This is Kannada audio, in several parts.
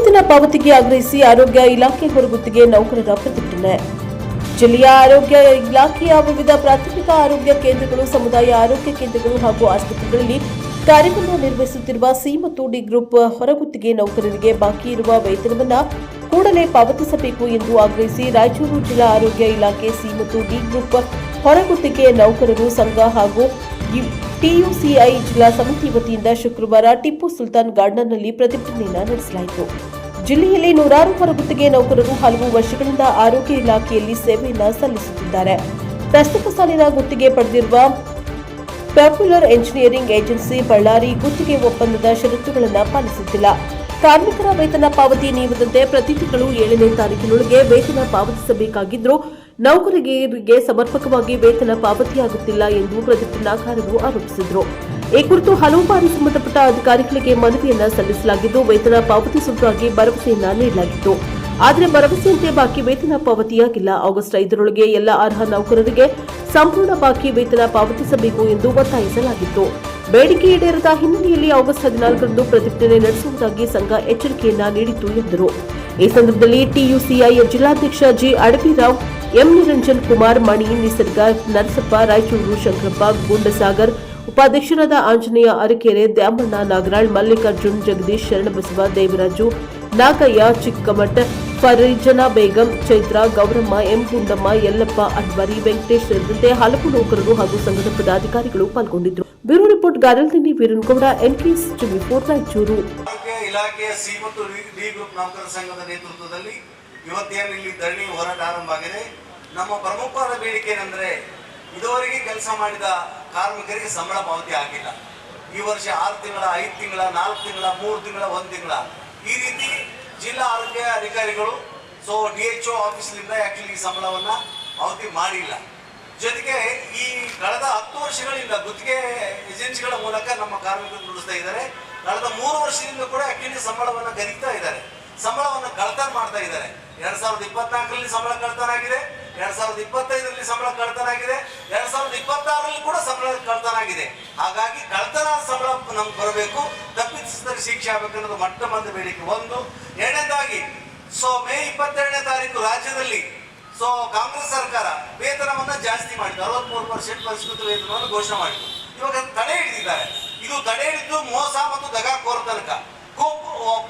ವೇತನ ಪಾವತಿಗೆ ಆಗ್ರಹಿಸಿ ಆರೋಗ್ಯ ಇಲಾಖೆ ಹೊರಗುತ್ತಿಗೆ ನೌಕರರ ಪ್ರತಿಭಟನೆ. ಜಿಲ್ಲೆಯ ಆರೋಗ್ಯ ಇಲಾಖೆಯ ವಿವಿಧ ಪ್ರಾಥಮಿಕ ಆರೋಗ್ಯ ಕೇಂದ್ರಗಳು, ಸಮುದಾಯ ಆರೋಗ್ಯ ಕೇಂದ್ರಗಳು ಹಾಗೂ ಆಸ್ಪತ್ರೆಗಳಲ್ಲಿ ಕಾರ್ಯವನ್ನು ನಿರ್ವಹಿಸುತ್ತಿರುವ ಸಿ ಮತ್ತು ಡಿ ಗ್ರೂಪ್ ಹೊರಗುತ್ತಿಗೆ ನೌಕರರಿಗೆ ಬಾಕಿ ಇರುವ ವೇತನವನ್ನು ಕೂಡಲೇ ಪಾವತಿಸಬೇಕು ಎಂದು ಆಗ್ರಹಿಸಿ ರಾಯಚೂರು ಜಿಲ್ಲಾ ಆರೋಗ್ಯ ಇಲಾಖೆ ಸಿ ಮತ್ತು ಡಿ ಗ್ರೂಪ್ ಹೊರಗುತ್ತಿಗೆ ನೌಕರರು ಸಂಘ ಹಾಗೂ ಟಿಯುಸಿಐ ಜಿಲ್ಲಾ ಸಮಿತಿ ವತಿಯಿಂದ ಶುಕ್ರವಾರ ಟಿಪ್ಪು ಸುಲ್ತಾನ್ ಗಾರ್ಡನ್ನಲ್ಲಿ ಪ್ರತಿಭಟನೆಯನ್ನು ನಡೆಸಲಾಯಿತು. ಜಿಲ್ಲೆಯಲ್ಲಿ ನೂರಾರು ಹೊರಗುತ್ತಿಗೆ ನೌಕರರು ಹಲವು ವರ್ಷಗಳಿಂದ ಆರೋಗ್ಯ ಇಲಾಖೆಯಲ್ಲಿ ಸೇವೆಯನ್ನು ಸಲ್ಲಿಸುತ್ತಿದ್ದಾರೆ. ಪ್ರಸ್ತುತ ಸಾಲಿನ ಗುತ್ತಿಗೆ ಪಡೆದಿರುವ ಪಾಪ್ಯುಲರ್ ಎಂಜಿನಿಯರಿಂಗ್ ಏಜೆನ್ಸಿ ಬಳ್ಳಾರಿ ಗುತ್ತಿಗೆ ಒಪ್ಪಂದದ ಷರತ್ತುಗಳನ್ನು ಪಾಲಿಸುತ್ತಿಲ್ಲ. ಕಾರ್ಮಿಕರ ವೇತನ ಪಾವತಿ ನಿಯಮದಂತೆ ಪ್ರತಿ ತಿಂಗಳು 7ನೇ ತಾರೀಕಿನೊಳಗೆ ವೇತನ ಪಾವತಿಸಬೇಕಾಗಿದ್ದರೂ ನೌಕರರಿಗೆ ಸಮರ್ಪಕವಾಗಿ ವೇತನ ಪಾವತಿಯಾಗುತ್ತಿಲ್ಲ ಎಂದು ಪ್ರತಿಭಟನಾಕಾರರು ಆರೋಪಿಸಿದರು. ಈ ಕುರಿತು ಹಲವು ಬಾರಿ ಸಂಬಂಧಪಟ್ಟ ಅಧಿಕಾರಿಗಳಿಗೆ ಮನವಿಯನ್ನ ಸಲ್ಲಿಸಲಾಗಿದ್ದು, ವೇತನ ಪಾವತಿಸುವುದಾಗಿ ಭರವಸೆಯನ್ನ ನೀಡಲಾಗಿತ್ತು. ಆದರೆ ಭರವಸೆಯಂತೆ ಬಾಕಿ ವೇತನ ಪಾವತಿಯಾಗಿಲ್ಲ. ಆಗಸ್ಟ್ 5ರೊಳಗೆ ಎಲ್ಲ ಅರ್ಹ ನೌಕರರಿಗೆ ಸಂಪೂರ್ಣ ಬಾಕಿ ವೇತನ ಪಾವತಿಸಬೇಕು ಎಂದು ಒತ್ತಾಯಿಸಲಾಗಿತ್ತು. ಬೇಡಿಕೆ ಈಡೇರದ ಹಿನ್ನೆಲೆಯಲ್ಲಿ ಆಗಸ್ಟ್ 14ರಂದು ಪ್ರತಿಭಟನೆ ನಡೆಸುವುದಾಗಿ ಸಂಘ ಎಚ್ಚರಿಕೆಯನ್ನ ನೀಡಿತು ಎಂದರು. ಈ ಸಂದರ್ಭದಲ್ಲಿ ಟಿಯುಸಿಐ ಜಿಲ್ಲಾಧ್ಯಕ್ಷ ಜಿ ಅಡವಿರಾವ್, ಎಂ ನಿರಂಜನ್ ಕುಮಾರ್, ಮಣಿ, ನಿಸರ್ಗ, ನರಸಪ್ಪ, ರಾಯಚೂರು ಶಂಕರಪ್ಪ, ಗುಂಡಸಾಗರ್, ಉಪಾಧ್ಯಕ್ಷರಾದ ಆಂಜನೇಯ ಅರಕೆರೆ, ದ್ಯಾಮಣ್ಣ, ನಾಗರಾಳ್, ಮಲ್ಲಿಕಾರ್ಜುನ್, ಜಗದೀಶ್, ಶರಣಬಸವ, ದೇವರಾಜು, ನಾಗಯ್ಯ, ಚಿಕ್ಕಮಠ್, ಫರೀಜನಾ ಬೇಗಂ, ಚೈತ್ರ, ಗೌರಮ್ಮ, ಎಂ ಗುಂಡಮ್ಮ, ಯಲ್ಲಪ್ಪ, ಅನ್ವರಿ, ವೆಂಕಟೇಶ್ ಸೇರಿದಂತೆ ಹಲವು ನೌಕರರು ಹಾಗೂ ಸಂಘದ ಪದಾಧಿಕಾರಿಗಳು ಪಾಲ್ಗೊಂಡಿದ್ದರು. Bureau report Garaldini Veeranagouda, NKS TV 4 Raichur. ಇಲಾಖೆಯ ಸಿ ಮತ್ತು ಡಿ ಗ್ರೂಪ್ ನೌಕರರ ಸಂಘದ ನೇತೃತ್ವದಲ್ಲಿ ಇವತ್ತೇನು ಇಲ್ಲಿ ಧರಣಿ ಹೋರಾಟ ಆರಂಭ ಆಗಿದೆ. ನಮ್ಮ ಪ್ರಮುಖವಾದ ಬೇಡಿಕೆ ಏನಂದ್ರೆ, ಇದುವರೆಗೆ ಕೆಲಸ ಮಾಡಿದ ಕಾರ್ಮಿಕರಿಗೆ ಸಂಬಳ ಪಾವತಿ ಆಗಿಲ್ಲ. ಈ ವರ್ಷ 6 ತಿಂಗಳ, 5 ತಿಂಗಳ, 4 ತಿಂಗಳ, 3 ತಿಂಗಳ, 1 ತಿಂಗಳ ಈ ರೀತಿ ಜಿಲ್ಲಾ ಆರೋಗ್ಯ ಅಧಿಕಾರಿಗಳು DHO ಆಫೀಸ್ನಿಂದ ಆಕ್ಚುಲಿ ಈ ಸಂಬಳವನ್ನ ಪಾವತಿ ಮಾಡಿಲ್ಲ. ಜೊತೆಗೆ ಈ ಕಳೆದ 10 ವರ್ಷಗಳಿಂದ ಗುತ್ತಿಗೆ ಏಜೆನ್ಸಿಗಳ ಮೂಲಕ ನಮ್ಮ ಕಾರ್ಮಿಕರು ನುಡಿಸ್ತಾ ಇದ್ದಾರೆ. ಕಳೆದ 3 ವರ್ಷದಿಂದ ಕೂಡ ಆಕ್ಚುಲಿ ಸಂಬಳವನ್ನ ಗರಿತಾ ಇದ್ದಾರೆ, ಸಂಬಳವನ್ನು ಕಳ್ತನ ಮಾಡ್ತಾ ಇದ್ದಾರೆ. 2024ರಲ್ಲಿ ಸಂಬಳ ಕಳ್ತನ ಆಗಿದೆ, 2025ರಲ್ಲಿ ಸಂಬಳ ಕಳ್ತನ ಆಗಿದೆ, 2026ರಲ್ಲಿ ಕೂಡ ಸಂಬಳ ಕಳ್ತನ ಆಗಿದೆ. ಹಾಗಾಗಿ ಕಳ್ತನ ಸಂಬಳ ನಮ್ಗೆ ಬರಬೇಕು, ತಪ್ಪಿಸಿದರೆ ಶಿಕ್ಷೆ ಆಗಬೇಕನ್ನೋದು ಮೊಟ್ಟ ಮೊದಲ ಬೇಡಿಕೆ ಒಂದು. ಎರಡನೇದಾಗಿ ಮೇ 22ನೇ ತಾರೀಕು ರಾಜ್ಯದಲ್ಲಿ ಕಾಂಗ್ರೆಸ್ ಸರ್ಕಾರ ವೇತನವನ್ನ ಜಾಸ್ತಿ ಮಾಡಿದ್ದು, 63% ಪರಿಷ್ಕೃತ ವೇತನವನ್ನು ಘೋಷಣೆ ಮಾಡಿದ್ದು. ಇವಾಗ ತಡೆ ಹಿಡಿದಿದ್ದಾರೆ. ಇದು ತಡೆ ಹಿಡಿದು ಮೋಸ ಮತ್ತು ದಗಾಕೋರ ತನಕ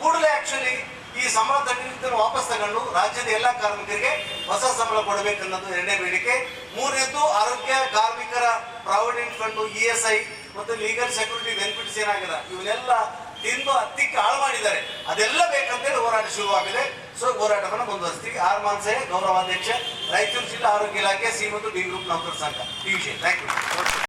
ಕೂಡಲೇ ಆಕ್ಚುಲಿ ಈ ಸಂಬಳ ತಡೆಯನ್ನು ವಾಪಸ್ ತಗೊಂಡು ರಾಜ್ಯದ ಎಲ್ಲ ಕಾರ್ಮಿಕರಿಗೆ ಹೊಸ ಸಂಬಳ ಕೊಡಬೇಕನ್ನೋದು ಎರಡನೇ ಬೇಡಿಕೆ. ಮೂರನೇದು ಆರೋಗ್ಯ ಕಾರ್ಮಿಕರ ಪ್ರಾವಿಡೆಂಟ್ ಫಂಡ್, ESI ಮತ್ತು ಲೀಗಲ್ ಸೆಕ್ಯೂರಿಟಿ ಬೆನಿಫಿಟ್ಸ್ ಏನಾಗಿದೆ ಇವನ್ನೆಲ್ಲ ತಿಂದು ಹತ್ತಿಕ್ಕೆ ಹಾಳು ಮಾಡಿದ್ದಾರೆ. ಅದೆಲ್ಲ ಬೇಕಂತೇಳಿ ಹೋರಾಟ ಶುರುವಾಗಿದೆ. ಹೋರಾಟವನ್ನು ಮುಂದುವರಿಸ್ತೀವಿ. ಆರ್ ಮಾನ್ಸಯ್ಯ, ಗೌರವಾಧ್ಯಕ್ಷ, ರಾಯಚೂರು ಜಿಲ್ಲಾ ಆರೋಗ್ಯ ಇಲಾಖೆ ಸಿ ಮತ್ತು ಡಿ ಗ್ರೂಪ್ ನೌಕರರ ಸಂಘ. ಈ ವಿಷಯ ಥ್ಯಾಂಕ್ ಯು.